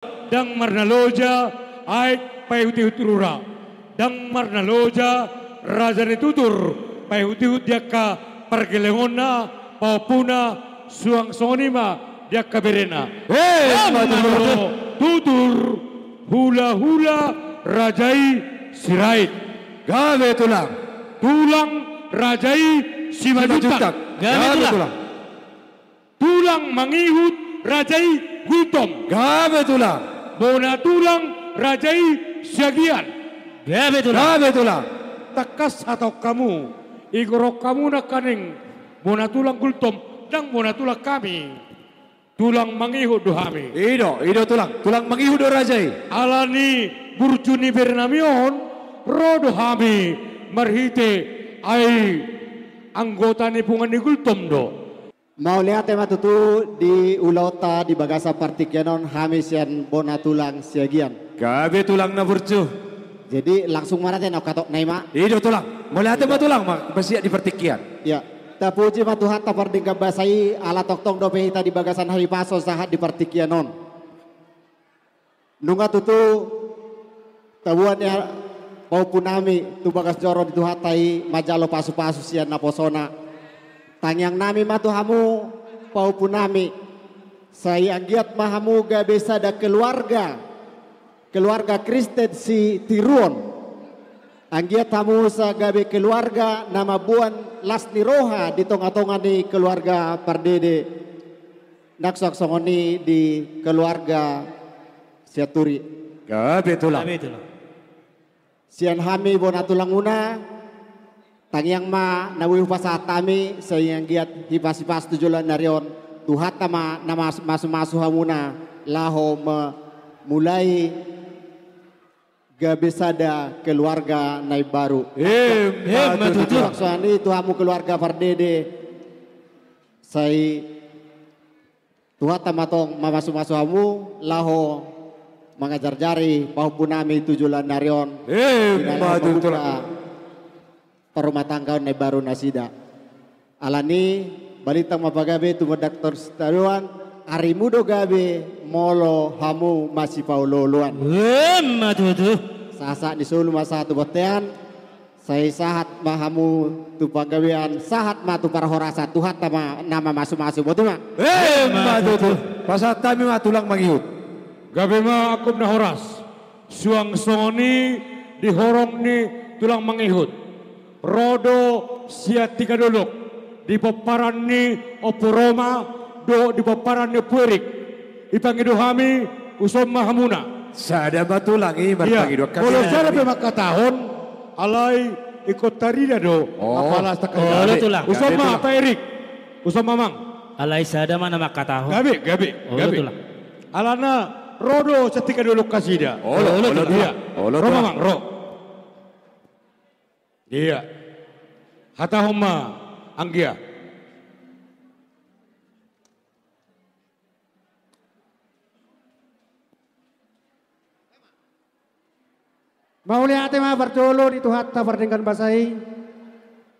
dang marnaloja aik payuti uturura dang marnaloja raja tutur payuti diaka pergelengona paupuna suang sonima diaka berena tutur hula hula rajai sirait Gabe tulang. tulang rajai simajutak Gabe tulang. tulang mangihut rajai gutom Gabe tulang. bona tulang rajai siagian Gabe tulang. takas atau kamu igorok kamu nak kaneng bona tulang gultom dan bona tulang kami tulang mangihut dohami Ido tulang. Tulang mangihudo rajai. alani burcuni bernamion rodo hami marhite ai anggota ni pungan ni gultom do. Mau lihat tema tutu di ulauta di bagasa partikyanon hamisian bona tulang siagian. Gabe tulang na burcu. Jadi langsung marah teh nak katok naima. Ido tulang. Mulai ma tulang mak basiak di pertikian. Ya. Tapuji ma Tuhan tapar dingga basai ala toktong dope hita di bagasan hari paso sahat di partikyanon. Nunga tutu tabuan ya maupun nami tu bagas joro di tuhatai majalo pasu-pasu sian naposona. Tangyang nami matuhamu maupun nami. Saya anggiat mahamu gabe sada keluarga Kristen si Tiruon. Anggiat tamu sa gabe keluarga nama buan Lasni Roha di tonga-tonga di keluarga Pardede. Naksak songoni di keluarga Siaturi. Gabe tulang. Sian hami bona tulang una. Tangyang ma nawi pasatami sayang giat hipas-hipas tujulan narion tuhat tama nama masu-masu hamuna laho mulai gabesada keluarga naik baru. Maksudnya itu hamu keluarga Pardede saya tuhat tama tong masu-masu hamu laho mengajar jari paupunami tujulan narion. Perumah tangga ne baru nasida. Alani balitang mapagabe tu dokter staduan ari mudo gabe molo hamu masih pauloluan. Sasa di sulu masa tu botean saya sahat mahamu tu pagawean sahat ma tu parhorasa tuhat tama nama masu-masu botu ma. Pasat kami ma tulang mangihut. Gabe ma akum na horas suang songoni dihorong ni tulang mangihut. Rodo siatika dolok di paparan ni oporoma do di paparan ni puerik ipangido hami usom mahamuna Sada batulang berpangido kami. Kalau sada pemaka tahun alai ikut tarida do apalas takaya usom ma apa erik usom mamang alai sada mana maka tahun gabe alana rodo setika dolok kasida mamang ro iya, hata homa anggia. Mau lihat tema berjolo di tuhatta berdengkan basai.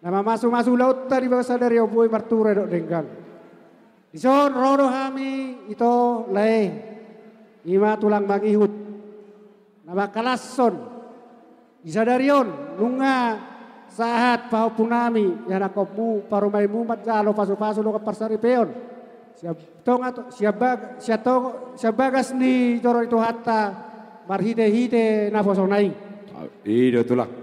Nama masuk laut tadi bahasa dari oboi berture dok dengkan. Ison rodo hami itu leh ima tulang mangihut. Nama kalason isadarion nunga sahat pau punami yana kopu parumaimu matjalo pasu-pasu lo keparsari peon siap bagas ni joro itu hatta marhide nafosonai ido tulang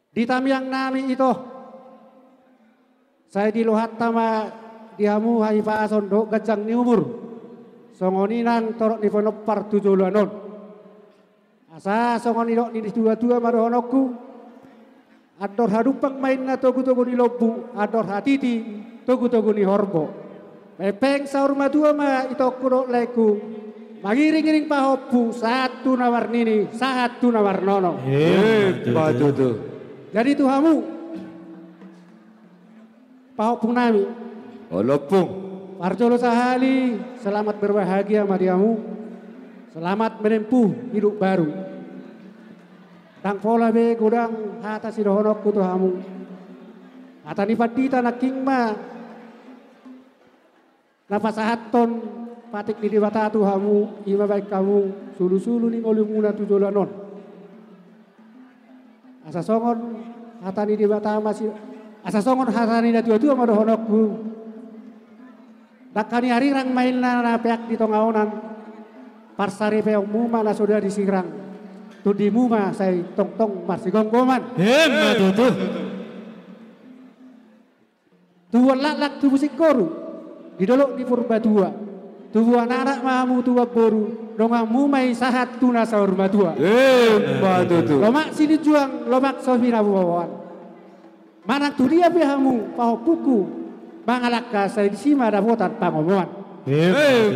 di tamiang nami itu saya di lohatta ma dihamu hai pason do gajang ni umur songoninan torok ni fonopar tujulanon asa songoni do ni dua-dua marohonoku ador hadupang main na togu-togu ni lobu, ador hatiti togu-togu ni horbo. Pepeng saur madua ma ito kuro leku. Magiring-giring pahopu satu nawar nini, satu nawar nono. Batu tu. Jadi tuhamu pahopung nami. Olopung. Parjolo sahali, selamat berbahagia madiamu. Selamat menempuh hidup baru. Tang pola be gudang hata si dohonok kutu hamu. Hata ni patita na kingma. Napasahaton patik di dewata Tuhamu, ima baik kamu, sulu-sulu ni ngolumuna tujolanon. Asa songon hatani dewata masih, asa songon hatani na tua-tua madohonokku. Dakani hari rang main na peak di tongaonan, parsari peong muma na sudah disirang. Tudi muma saya tong-tong masih gonggoman. Matutu. Tuan lak tu musik koru, didolok di purba tua. Tuan anak mamu tua boru, dongamu mai sahat tuna sahur matua. Matutu. Lomak sini juang, lomak sofina bawawan. Mana tu dia pihamu, paho puku, mangalaka saya di sima ada botan pangomongan.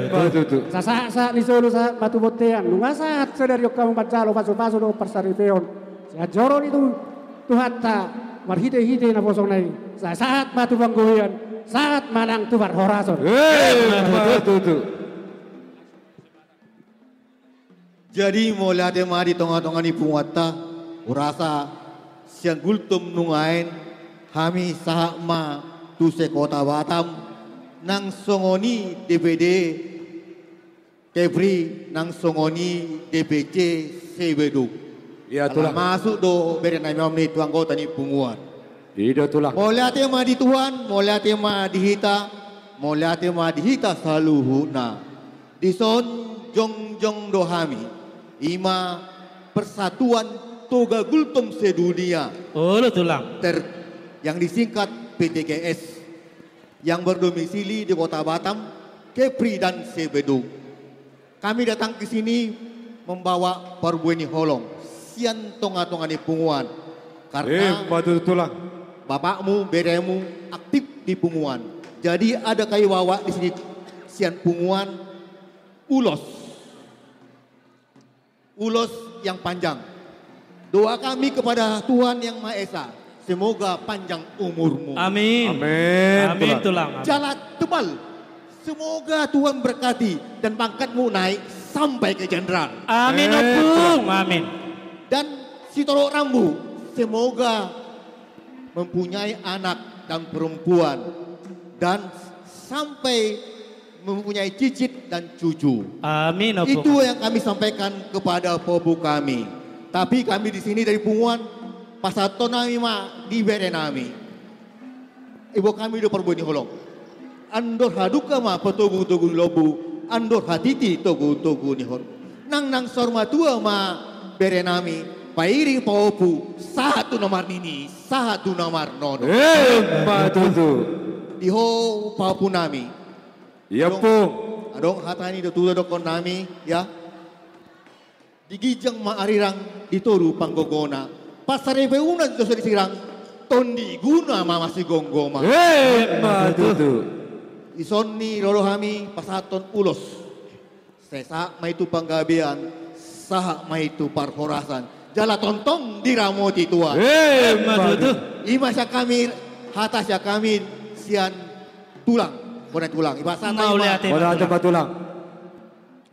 Matutu. Sasa di solo sa batu botean, lunga saat sadari kamu pacalo paso-paso do persari peon. Sa joron itu Tuhan ta marhite-hite na posong nai. Sa saat batu banggoyan, saat manang tubar horason. Matutu. Jadi mulai ada mari tonga-tonga ni punguata, urasa siang gultum nungain, kami sahama tu se kota Batam, nang songoni DPD, Kepri nang songoni DPC Sebeduk. Ya Kalau tulang. masuk do berenai ni tuang kota ni punguan. Ida tulang. Mulai tema di Tuhan, mulai tema dihita saluhuna. Di son jong dohami. Ima persatuan toga gultum sedunia Olo tulang. yang disingkat PTKS yang berdomisili di kota Batam, Kepri dan Sebeduk. Kami datang ke sini membawa perbueni holong sian tonga-tonga ni punguan karena Matutu tulang. bapakmu, beremu aktif di punguan. Jadi ada kayu wawa di sini sian punguan ulos yang panjang. Doa kami kepada Tuhan Yang Maha Esa, semoga panjang umurmu. Amin. Amin. Amin tulang. Jalan tebal, semoga Tuhan berkati dan pangkatmu naik sampai ke jenderal. Amin opung. Amin. Dan si Tolok Rambu, semoga mempunyai anak dan perempuan dan sampai mempunyai cicit dan cucu. Amin opung. Itu yang kami sampaikan kepada pobu kami. Tapi kami di sini dari Punguan, pasato nami ma di berenami. Ibu kami do perbuani holong. Andor haduka ma potogu-togu lobu, andor hatiti togu-togu ni hor. Nang sorma tua ma berenami, pairing popu, satu nomor nini, satu nomor nono. Matutu. Diho papu nami. Ya pung. Adong hatani do tudo dokon nami ya. Digijang maarirang ditoru panggogona. Pasarebe una do disirang tondi guna mama si gonggoma. Matutu. Isonni rolohami pasaton ulos. Sesa maitu panggabean, saha maitu parhorasan. Jala tontong diramoti tua. Matutu. Ima sya kami hata sya kami sian tulang. Bona tulang. Ibasa Maulai ate Wala ada tulang.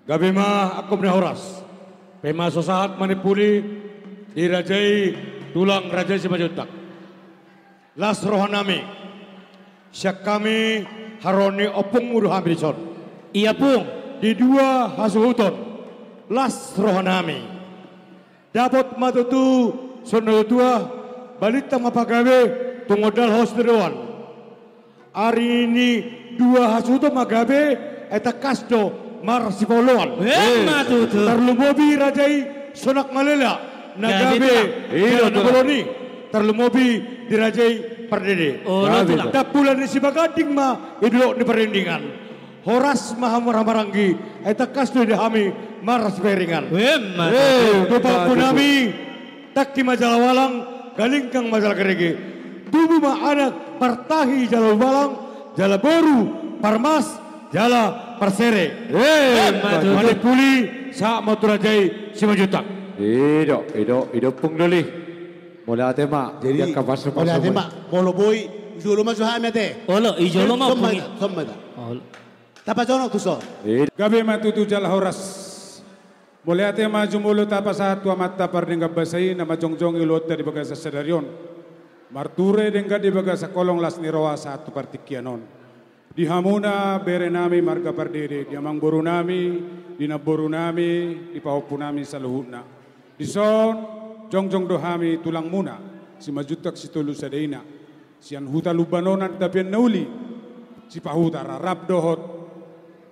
Gabi ma aku horas. Pema sosahat manipuli dirajai tulang raja Simajutak. Las rohanami. Syak kami haroni opung mudu hamilson. Iya pung. Di dua hasuhuton. Las rohanami. Dapat matutu sono tua balita mapagawe tunggodal hosteriwan. Hari ini dua hasuhuton magabe eta kasdo marsipoloan. Matutu. Terlumobi rajai sonak malela nagabe Iya, naboloni terlumobi dirajai perdede. Oh, tulang. Tapulan ni si bagading ma idulok ni perindingan. Horas mahamaramaranggi eta kasdo dihami maras peringan. Matutu. Bapak punami tak di majalah walang galingkang majalah kerege. Tubuh ma anak partahi jala walang jala boru parmas jala persere. Manipuli sa maturajai Simajutak. Ido pung doli. Mula ate ma. Jadi, yang kapas oleh ate mak, bolo boy, jolo masuk hame ate. Olo ijolo ma pungi. Somma da. Olo. Tapa jono tuso. Gabi matutu jala horas. Mulai ate ma jumulo tapa sa tua mata pardengga basai nama jongjong ilot dari bagasa sedarion. Marture dengga di bagasa kolong las niroa satu partikianon. Di hamuna bere nami marga pardede, di amang boru nami, di naboru nami, di pahopu nami sa luhutna. Di son, jongjong dohami tulang muna, si majutak si tulu sadeina, si anhuta lubanonan tapian nauli, si pahuta rarap dohot,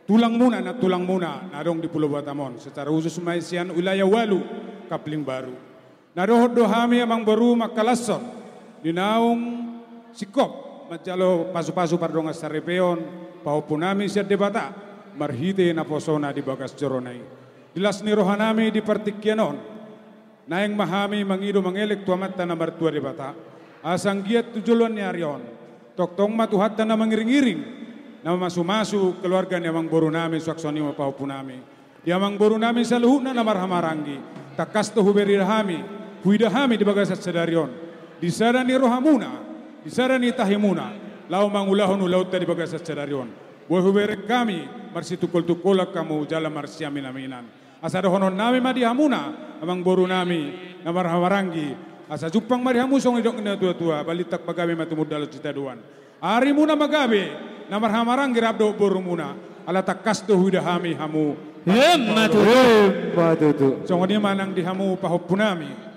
tulang muna, nadong di Pulau Batamon. Secara khusus may sian wilayah Walu, Kapling Baru. Nadohot dohami amang baru makalason, di naung sikop, Majalo pasu-pasu pardonga sarepeon, paupunami siya debata, marhite na posona di bagas joronay. Dilas ni rohanami di partikyanon, naeng mahami mangido mangelek tuamat na martua debata, asang giat tujuluan ni Aryon, toktong matuhat na mangiring-iring, na masu-masu keluarga ni amang boru nami suaksoni mapaupunami. Di amang boru nami sa luhut na marhamarangi, takas to huberirahami, huidahami di bagas at sadaryon, di sana ni rohamuna, di sana ni tahimuna, lau mangulahon ulaut tadi bagas sadaryon. Boy huberek kami, marsi tukul-tukulak kamu jalan marsi amin-aminan. Asa dohonon nami madihamuna, amang boru nami, namar hamarangi. Asa jupang marihamu song idok na tua-tua, balitak magabe matumud dalat cita duan. Ari muna magabe, namar hamarangi rabdo boru muna, ala takas do hudahami hamu. Matutu. Song ini manang dihamu pahopunami.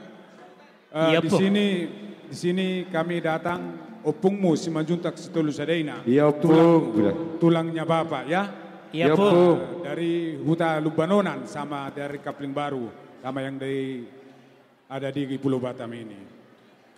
Di sini kami datang opungmu si majuntak situlu sadeina. Iya opung. Tulangnya Bapak ya. Iya po. Dari Huta Lubanonan sama dari Kapling Baru sama yang ada di Pulau Batam ini.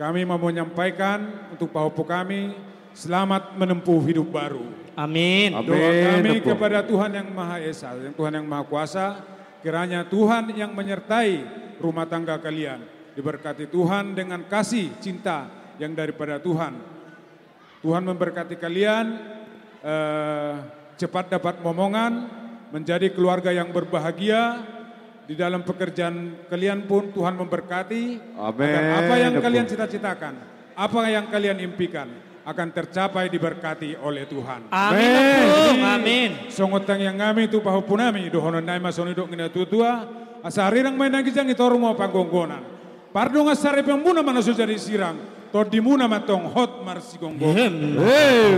Kami mau menyampaikan untuk pahopo kami selamat menempuh hidup baru. Amin. Doa kami kepada Tuhan yang Maha Esa, Tuhan yang Maha Kuasa, kiranya Tuhan yang menyertai rumah tangga kalian. Diberkati Tuhan dengan kasih cinta yang daripada Tuhan. Tuhan memberkati kalian, cepat dapat momongan, menjadi keluarga yang berbahagia. Di dalam pekerjaan kalian pun Tuhan memberkati. Agar apa yang kalian cita-citakan, apa yang kalian impikan, akan tercapai diberkati oleh Tuhan. Amin. Amin. Songotang yang kami itu pahupunami, dohonon naik masonidok ngina tutua, asarirang main nagijang itu rumah panggonggonan. Pardong asare pembuna mana sudah disirang, todi muna matong hot marsi gonggong.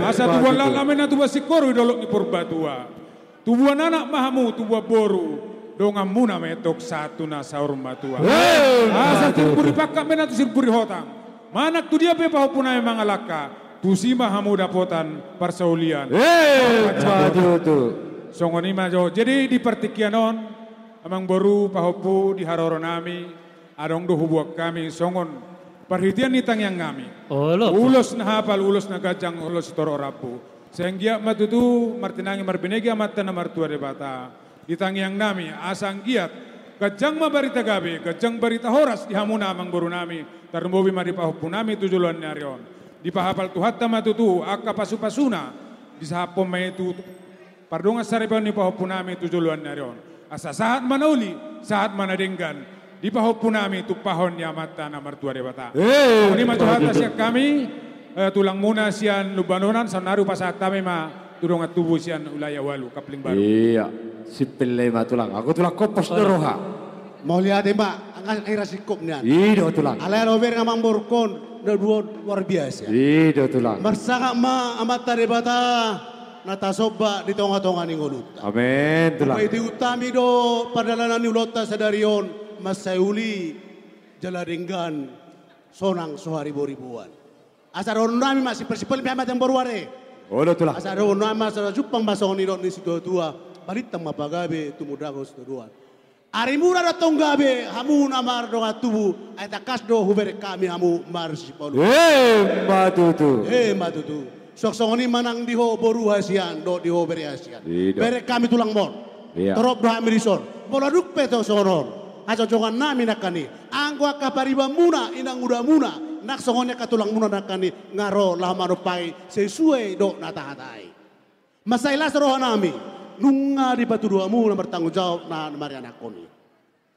Asa tubuan lalamen na tubuan sikoro idolok ni purbatua. Tubuan anak mahamu tubuan boru, dongam muna metok satu na saur matua. Asa timpuri pakak mena tu sirpuri hotang. Manak tu dia pepa hopuna emang alaka, tu si mahamu dapotan parsaulian. Songoni majo. Jadi di partikianon, amang boru pahopu di haroronami. Adong do hubuak kami songon perhitian nitang yang kami. Ulos na hapal, ulos na gajang, ulos toro rapu. Sehingga matutu martinangi marbinegi amatan na martua debata. Ditang yang nami asang giat gajang mabarita gabe, gajang barita horas di hamuna amang boru nami. Tarumbobi maripahupu nami tujuluan nyarion. Di pahapal tuhatta matutu akka pasu-pasuna. Di sahapom may itu pardonga saripon ni pahupu nami tujuluan nyarion. Asa saat manauli, saat manadenggan. Di pahopu nami tu pahon ya mata na martua debata. Ini matuhata siya kami tulang muna siyan lubanonan sanaru pasat kami ma turong at tubo siyan ulaya Walu Kapling Baru. Iya, sipil lima tulang. Aku tulang kopos doroha. Mau lihat mbak, angkat air sikop niyan. Iya tulang. Alay rover nga mamborkon, na dua luar biasa. Iya tulang. Marsaka ma amata debata natasoba di tonga-tonga ni ngulut. Amin tulang. Apa itu utami do padalanan ni ulota sa darion. Masayuli jaladenggan sonang soharibu-ribuan. Asaron nami masih persipal piamat yang baru are. Odo tulang. Asaron nami asal jupang basong ni ni situ tua balitang mapagabe tumudago situ duan. Ari mura datong gabe hamu namar donga tubu ay takas do huber kami hamu marsipal. Matutu. Matutu. Sok-sok ni manang diho boru hasian do diho beri hasian. Bere kami tulang mon. Torop do hamirison. Bola duk peto sonon. Acocongan nami nakani, anggo kapariba muna inang uda muna, nak songonya katulang muna nakani ngaro lah manupai sesuai do natahatai. Masailah seroh nami, nunga di batu dua muna bertanggung jawab na mariana koni.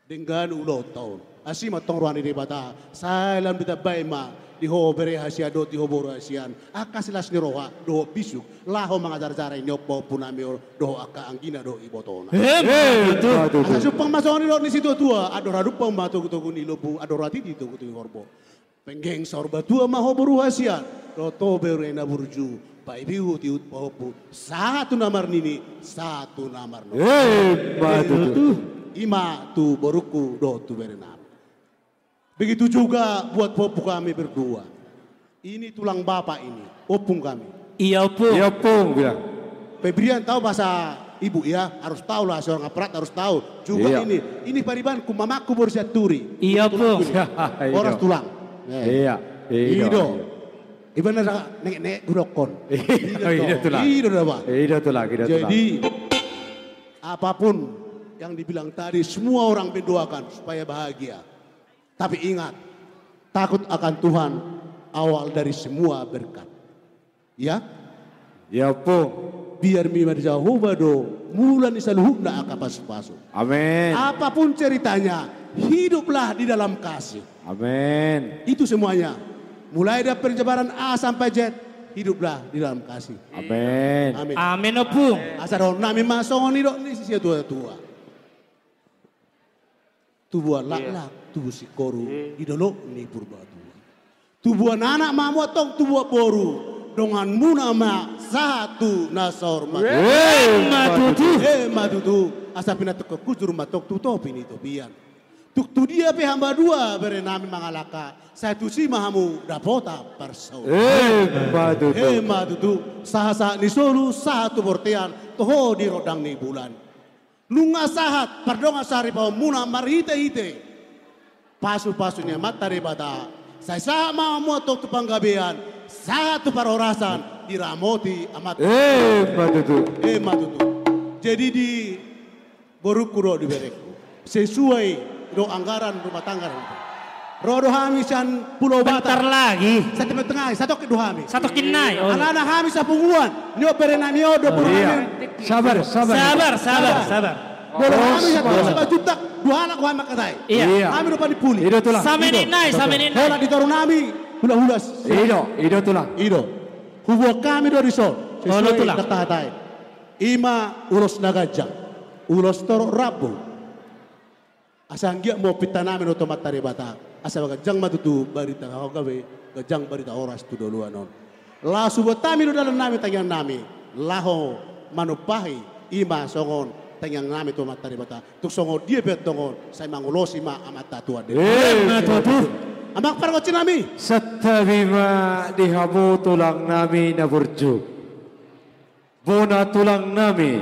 Dengan ulo tahun, asima tong ruani di bata, salam bita baima di ho bere hasia do di ho boru hasian, akasilas ni roha do bisuk, laho mangajar-jarai nyopo punami do aka anggina do ibotona. Asa supang masoni do ni situ tua, adora rupang batu kutu ni lobu, adora titi tu kutu horbo. Penggeng sorba tua maho boru hasian, do to bere na burju, Pak Ibu tiut popu satu nomor nini satu nomor. Betul. Ima tu boruku do tu berenam. Begitu juga buat popu kami berdua. Ini tulang bapak ini, opung kami. Iya Opung. Iya Pung bilang. Febrian tahu bahasa ibu ya, harus tahu lah seorang aparat harus tahu. Juga Iya. ini paribanku mamaku borsiat turi. Iya Opung. Orang tulang. Iya. Ido. Iban na nek gurokon. Ido tulang. Ido apa? Ido tulang. Jadi apapun yang dibilang tadi semua orang berdoakan supaya bahagia. Tapi ingat, takut akan Tuhan awal dari semua berkat. Ya? Ya Pung. Biar mimar jauh bado mulan isaluhna akapas-pasu. Amin. Apapun ceritanya, hiduplah di dalam kasih. Amin. Itu semuanya. Mulai dari penjabaran A sampai Z, hiduplah di dalam kasih. Amin. Amin. Amin Opung. Asal nami masong ni dok ni sisia tua. Tubuh lak tubuh si koru idolo ni purba tua. Tubuh anak mamu atong tubuh boru dengan munama satu nasor matutu asa pinatok ke kujur matok tuto pini topian. Tuk tu dia pe hamba dua berenami mangalaka satu si mahamu dapota persau. Matutu sahasa ni solu satu bortean toho di rodang ni bulan. Nunga sahat pardonga sari pau muna marhite-hite. Pasu-pasunya mata rebata. Saya sama mau tok tupang gabean. Satu parorasan diramoti amat. Matutu. Jadi di borukuro di berekku. Sesuai do anggaran rumah tangga itu. Rodo hamisan Pulau Batar. Bentar lagi. Satu tengah, satu ke dua hamis. Satu kinai. Anak hamis sapunguan. Nyo perena nyo do puluh hamis. Sabar. Boleh hamis satu juta. Dua anak gua makan tay. Iya. Kami lupa dipuli. Ido tulang. Sama ninai. Bola ditorong nami. Hula-hulas. Ido tulang. Hubo kami do risol. Holo tulang. Katahatai. Ima ulos nagajang. Ulos toro rabu. Asanggia mau pita namin otomat tari bata. Asa magajang matutu barita kau gawe. Gajang barita oras tu doluan on. Lasu buat kami do dalam nami tangyang nami. Laho manupahi. Ima songon. Tangyang nami tu mat tari bata. Tuk songon dia betongon. Saya mangulosi ma amat tatua de. Amak pargoci nami. Satabima dihamu tulang nami na burju. Bona tulang nami.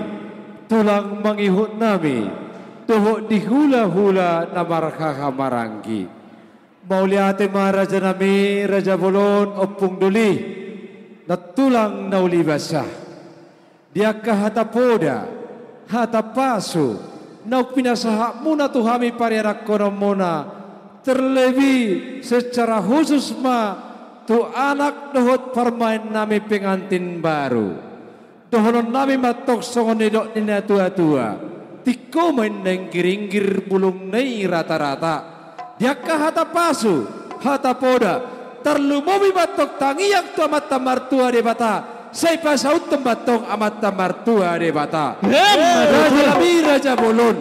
Tulang mangihut nami. Tuhok dihula-hula na markaha maranggi. Mauliate Raja nami, Raja Bolon, Opung Duli. Na tulang na ulibasah. Dia kahatapoda, hatapasu. Na pinasaha muna tuhami pariarak kono muna. Terlebih secara khusus tu anak dohot permain nami pengantin baru. Dohonon nami matok songonidok nina tua-tua. Tiko main neng kiringgir bulung nei rata-rata. Diakah hata pasu, hata poda. Terlumomi batok tangiyak tu amat tamartua de bata. Saya pasaut tembatong amat tamartua de bata. Raja Nabi Raja Bolon.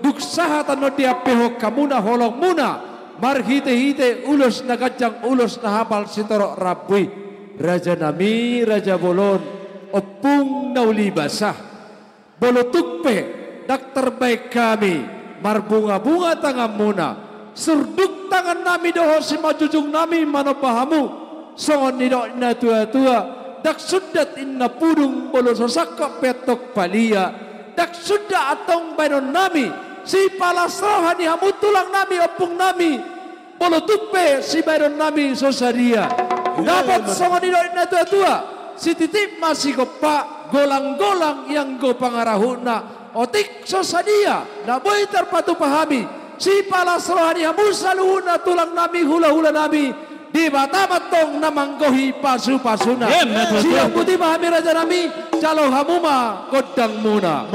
Duk sahatan no dia pehok kamuna holong muna. Marhite-hite ulos na kacang ulos na hapal sitorok rabui. Raja Nami, Raja Bolon, Opung nauli basah. Bolotukpe, dak terbaik kami. Marbunga-bunga tangan muna. Surduk tangan nami doho si majujung nami manopahamu. Songon nidok na tua-tua. Dak sudat inna pudung bolo sosakka petok palia. Dak sudah atong banon nami. Si palasrohani hamu tulang nami opung nami. Bolo tupe si banon nami sosaria. Dapat songon nidok na tua-tua. Si titip masih gopak golang-golang yang go pangarahuna. Otik sosadia. Na boy terpatu pahami. Si palasrohani hamu saluhuna tulang nami hula-hula nami. Di batamatong namanggohi pasu-pasuna. Siang putih pahami Raja Nami. Calo hamuma kodang muna.